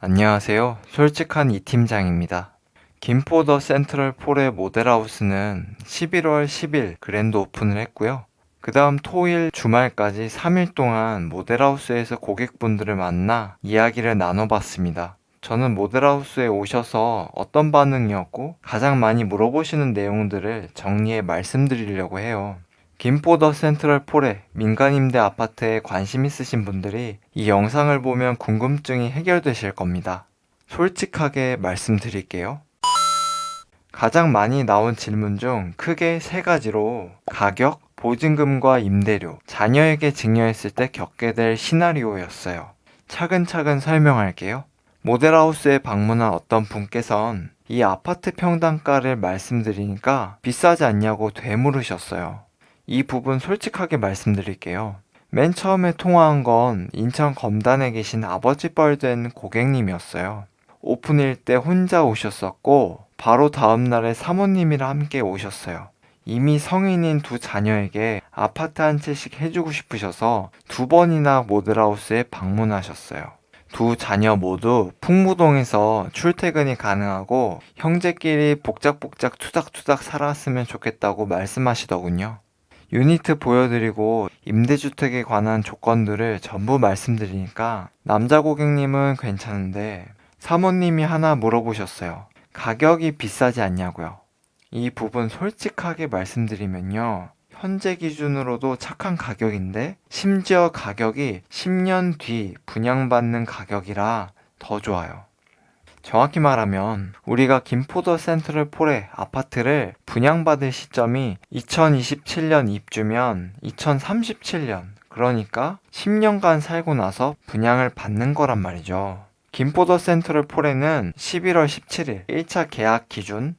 안녕하세요. 솔직한 이 팀장입니다. 김포 더 센트럴폴의 모델하우스는 11월 10일 그랜드 오픈을 했고요. 그 다음 토일 주말까지 3일 동안 모델하우스에서 고객분들을 만나 이야기를 나눠봤습니다. 저는 모델하우스에 오셔서 어떤 반응이었고 가장 많이 물어보시는 내용들을 정리해 말씀드리려고 해요. 김포 더 센트럴폴의 민간임대 아파트에 관심 있으신 분들이 이 영상을 보면 궁금증이 해결되실 겁니다. 솔직하게 말씀드릴게요. 가장 많이 나온 질문 중 크게 세 가지로 가격, 보증금과 임대료, 자녀에게 증여했을 때 겪게 될 시나리오였어요. 차근차근 설명할게요. 모델하우스에 방문한 어떤 분께선 이 아파트 평당가를 말씀드리니까 비싸지 않냐고 되물으셨어요. 이 부분 솔직하게 말씀드릴게요. 맨 처음에 통화한 건 인천 검단에 계신 아버지 뻘 된 고객님이었어요. 오픈일 때 혼자 오셨었고 바로 다음날에 사모님이랑 함께 오셨어요. 이미 성인인 두 자녀에게 아파트 한 채씩 해주고 싶으셔서 두 번이나 모델하우스에 방문하셨어요. 두 자녀 모두 풍무동에서 출퇴근이 가능하고 형제끼리 복작복작 투닥투닥 살았으면 좋겠다고 말씀하시더군요. 유니트 보여드리고 임대주택에 관한 조건들을 전부 말씀드리니까 남자 고객님은 괜찮은데 사모님이 하나 물어보셨어요. 가격이 비싸지 않냐고요. 이 부분 솔직하게 말씀드리면요. 현재 기준으로도 착한 가격인데 심지어 가격이 10년 뒤 분양받는 가격이라 더 좋아요. 정확히 말하면 우리가 김포더 센트럴폴의 아파트를 분양받을 시점이 2027년 입주면 2037년, 그러니까 10년간 살고 나서 분양을 받는 거란 말이죠. 김포더 센트럴폴에는 11월 17일 1차 계약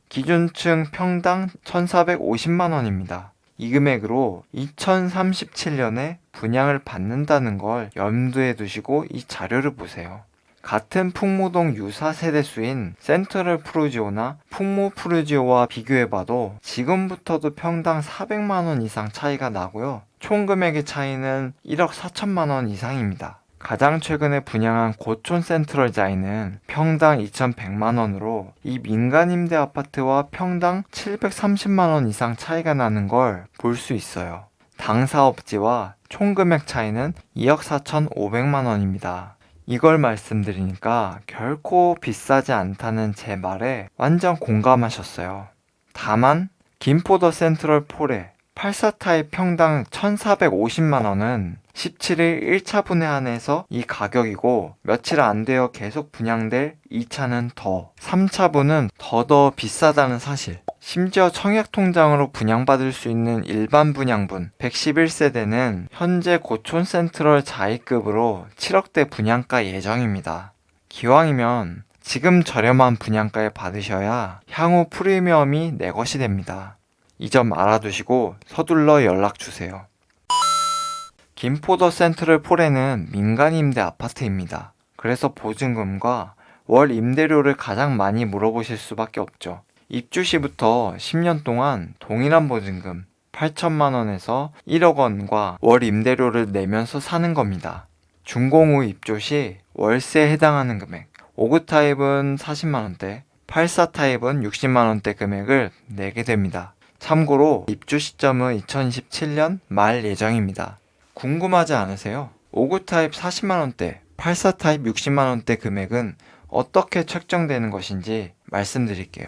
기준층 평당 1,450만 원입니다. 이 금액으로 2037년에 분양을 받는다는 걸 염두에 두시고 이 자료를 보세요. 같은 풍무동 유사 세대수인 센트럴 푸르지오나 풍무 푸르지오와 비교해봐도 지금부터도 평당 400만원 이상 차이가 나고요. 총 금액의 차이는 1억 4천만원 이상입니다. 가장 최근에 분양한 고촌 센트럴 자이는 평당 2,100만원으로 이 민간 임대 아파트와 평당 730만원 이상 차이가 나는 걸 볼 수 있어요. 당사업지와 총 금액 차이는 2억 4,500만원입니다. 이걸 말씀드리니까 결코 비싸지 않다는 제 말에 완전 공감하셨어요. 다만 김포더 센트럴 폴의 84타입 평당 1,450만원은 17일 1차 분해안에서 이 가격이고 며칠 안 되어 계속 분양될 2차는 더, 3차분은 더 비싸다는 사실. 심지어 청약통장으로 분양받을 수 있는 일반 분양분 111세대는 현재 고촌 센트럴 자이급으로 7억대 분양가 예정입니다. 기왕이면 지금 저렴한 분양가에 받으셔야 향후 프리미엄이 내 것이 됩니다. 이 점 알아두시고 서둘러 연락주세요. 김포더 센트럴 폴에는 민간 임대 아파트입니다. 그래서 보증금과 월 임대료를 가장 많이 물어보실 수밖에 없죠. 입주 시부터 10년 동안 동일한 보증금 8천만 원에서 1억 원과 월 임대료를 내면서 사는 겁니다. 준공 후 입주 시 월세에 해당하는 금액 5구 타입은 40만 원대, 84 타입은 60만 원대 금액을 내게 됩니다. 참고로 입주 시점은 2027년 말 예정입니다. 궁금하지 않으세요? 5구 타입 40만 원대, 84 타입 60만 원대 금액은 어떻게 책정되는 것인지 말씀드릴게요.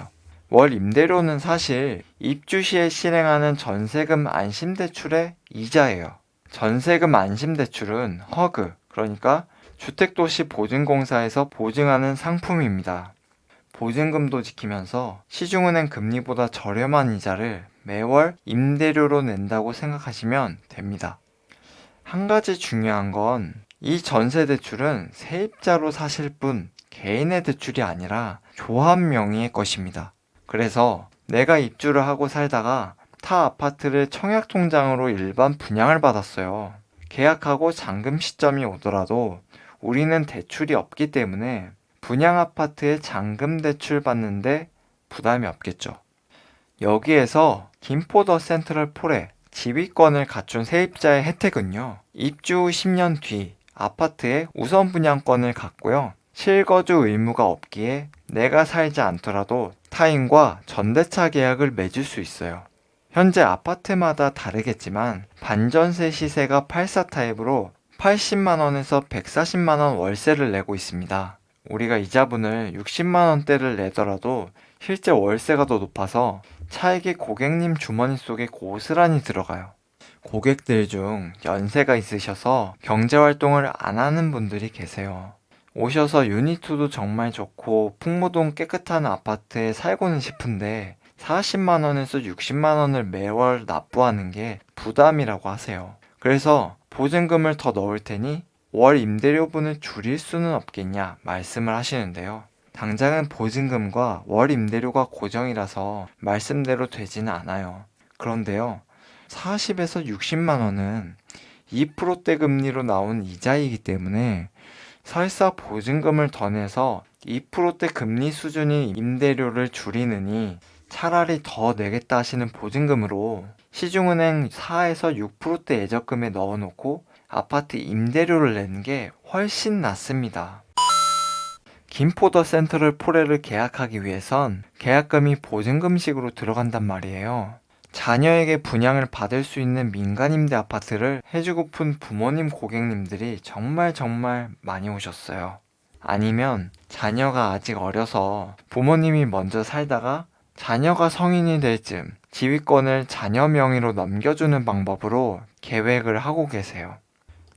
월 임대료는 사실 입주 시에 실행하는 전세금 안심대출의 이자예요. 전세금 안심대출은 허그, 그러니까 주택도시보증공사에서 보증하는 상품입니다. 보증금도 지키면서 시중은행 금리보다 저렴한 이자를 매월 임대료로 낸다고 생각하시면 됩니다. 한 가지 중요한 건 이 전세대출은 세입자로 사실 뿐 개인의 대출이 아니라 조합 명의의 것입니다. 그래서 내가 입주를 하고 살다가 타 아파트를 청약통장으로 일반 분양을 받았어요. 계약하고 잔금 시점이 오더라도 우리는 대출이 없기 때문에 분양 아파트에 잔금 대출 받는데 부담이 없겠죠. 여기에서 김포더 센트럴 폴에 지위권을 갖춘 세입자의 혜택은요. 입주 후 10년 뒤 아파트에 우선 분양권을 갖고요. 실거주 의무가 없기에 내가 살지 않더라도 타인과 전대차 계약을 맺을 수 있어요. 현재 아파트마다 다르겠지만 반전세 시세가 84 타입으로 80만 원에서 140만 원 월세를 내고 있습니다. 우리가 이자분을 60만 원대를 내더라도 실제 월세가 더 높아서 차익이 고객님 주머니 속에 고스란히 들어가요. 고객들 중 연세가 있으셔서 경제활동을 안 하는 분들이 계세요. 오셔서 유니트도 정말 좋고 풍무동 깨끗한 아파트에 살고는 싶은데 40만 원에서 60만 원을 매월 납부하는 게 부담이라고 하세요. 그래서 보증금을 더 넣을 테니 월 임대료분을 줄일 수는 없겠냐 말씀을 하시는데요. 당장은 보증금과 월 임대료가 고정이라서 말씀대로 되지는 않아요. 그런데요, 40에서 60만 원은 2%대 금리로 나온 이자이기 때문에 설사 보증금을 더 내서 2%대 금리 수준의 임대료를 줄이느니 차라리 더 내겠다 하시는 보증금으로 시중은행 4에서 6%대 예적금에 넣어놓고 아파트 임대료를 내는 게 훨씬 낫습니다. 김포더 센트럴 포레를 계약하기 위해선 계약금이 보증금식으로 들어간단 말이에요. 자녀에게 분양을 받을 수 있는 민간임대 아파트를 해주고픈 부모님 고객님들이 정말 많이 오셨어요. 아니면 자녀가 아직 어려서 부모님이 먼저 살다가 자녀가 성인이 될 즈음 지휘권을 자녀 명의로 넘겨주는 방법으로 계획을 하고 계세요.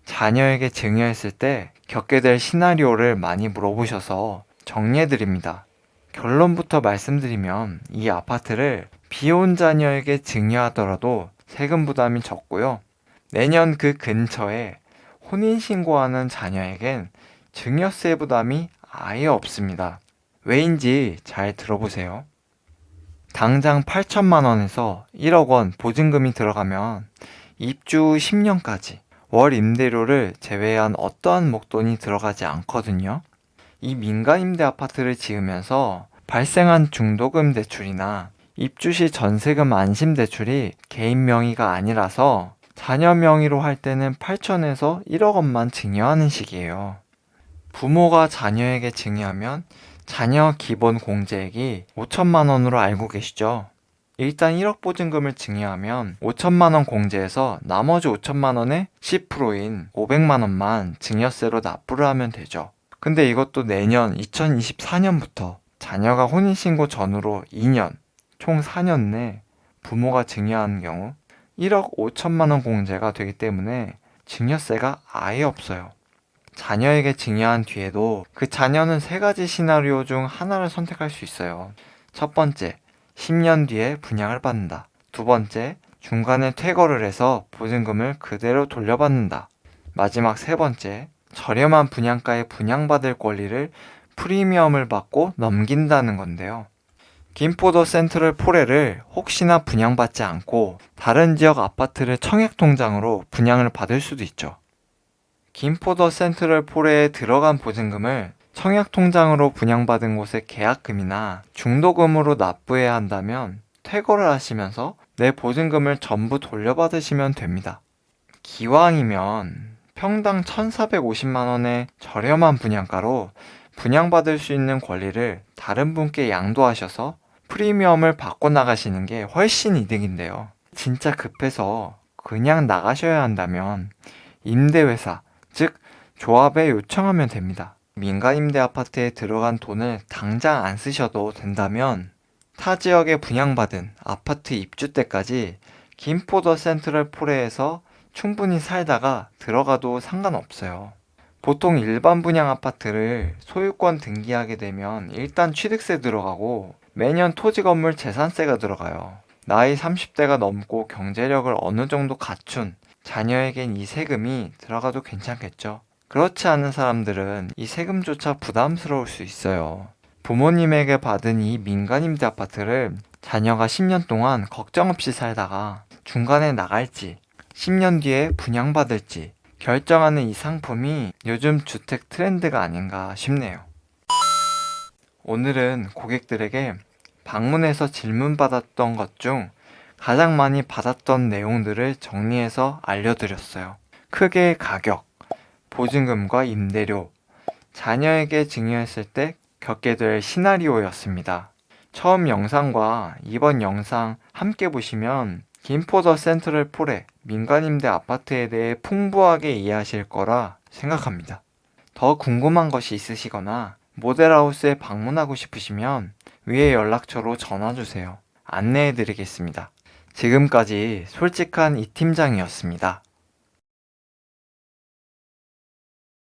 자녀에게 증여했을 때 겪게 될 시나리오를 많이 물어보셔서 정리해드립니다. 결론부터 말씀드리면 이 아파트를 비혼 자녀에게 증여하더라도 세금 부담이 적고요. 내년 그 근처에 혼인신고하는 자녀에겐 증여세 부담이 아예 없습니다. 왜인지 잘 들어보세요. 당장 8천만 원에서 1억 원 보증금이 들어가면 입주 후 10년까지 월 임대료를 제외한 어떠한 목돈이 들어가지 않거든요. 이 민간임대 아파트를 지으면서 발생한 중도금 대출이나 입주 시 전세금 안심 대출이 개인 명의가 아니라서 자녀 명의로 할 때는 8천에서 1억 원만 증여하는 식이에요. 부모가 자녀에게 증여하면 자녀 기본 공제액이 5천만 원으로 알고 계시죠? 일단 1억 보증금을 증여하면 5천만 원 공제해서 나머지 5천만 원의 10%인 500만 원만 증여세로 납부를 하면 되죠. 근데 이것도 내년 2024년부터 자녀가 혼인신고 전후로 2년, 총 4년 내 부모가 증여하는 경우 1억 5천만 원 공제가 되기 때문에 증여세가 아예 없어요. 자녀에게 증여한 뒤에도 그 자녀는 3가지 시나리오 중 하나를 선택할 수 있어요. 첫 번째, 10년 뒤에 분양을 받는다. 두 번째, 중간에 퇴거를 해서 보증금을 그대로 돌려받는다. 마지막 세 번째, 저렴한 분양가에 분양받을 권리를 프리미엄을 받고 넘긴다는 건데요. 김포더 센트럴 포레를 혹시나 분양받지 않고 다른 지역 아파트를 청약통장으로 분양을 받을 수도 있죠. 김포더 센트럴 포레에 들어간 보증금을 청약통장으로 분양받은 곳의 계약금이나 중도금으로 납부해야 한다면 퇴거를 하시면서 내 보증금을 전부 돌려받으시면 됩니다. 기왕이면 평당 1,450만 원의 저렴한 분양가로 분양받을 수 있는 권리를 다른 분께 양도하셔서 프리미엄을 받고 나가시는 게 훨씬 이득인데요. 진짜 급해서 그냥 나가셔야 한다면 임대회사, 즉 조합에 요청하면 됩니다. 민간임대 아파트에 들어간 돈을 당장 안 쓰셔도 된다면 타 지역에 분양받은 아파트 입주 때까지 김포더 센트럴 포레에서 충분히 살다가 들어가도 상관없어요. 보통 일반 분양 아파트를 소유권 등기하게 되면 일단 취득세 들어가고 매년 토지 건물 재산세가 들어가요. 나이 30대가 넘고 경제력을 어느 정도 갖춘 자녀에겐 이 세금이 들어가도 괜찮겠죠. 그렇지 않은 사람들은 이 세금조차 부담스러울 수 있어요. 부모님에게 받은 이 민간임대 아파트를 자녀가 10년 동안 걱정 없이 살다가 중간에 나갈지 10년 뒤에 분양받을지 결정하는 이 상품이 요즘 주택 트렌드가 아닌가 싶네요. 오늘은 고객들에게 방문해서 질문받았던 것 중 가장 많이 받았던 내용들을 정리해서 알려드렸어요. 크게 가격, 보증금과 임대료, 자녀에게 증여했을 때 겪게 될 시나리오였습니다. 처음 영상과 이번 영상 함께 보시면 김포 더 센트럴 폴의 민간임대 아파트에 대해 풍부하게 이해하실 거라 생각합니다. 더 궁금한 것이 있으시거나 모델하우스에 방문하고 싶으시면 위에 연락처로 전화주세요. 안내해 드리겠습니다. 지금까지 솔직한 이 팀장이었습니다.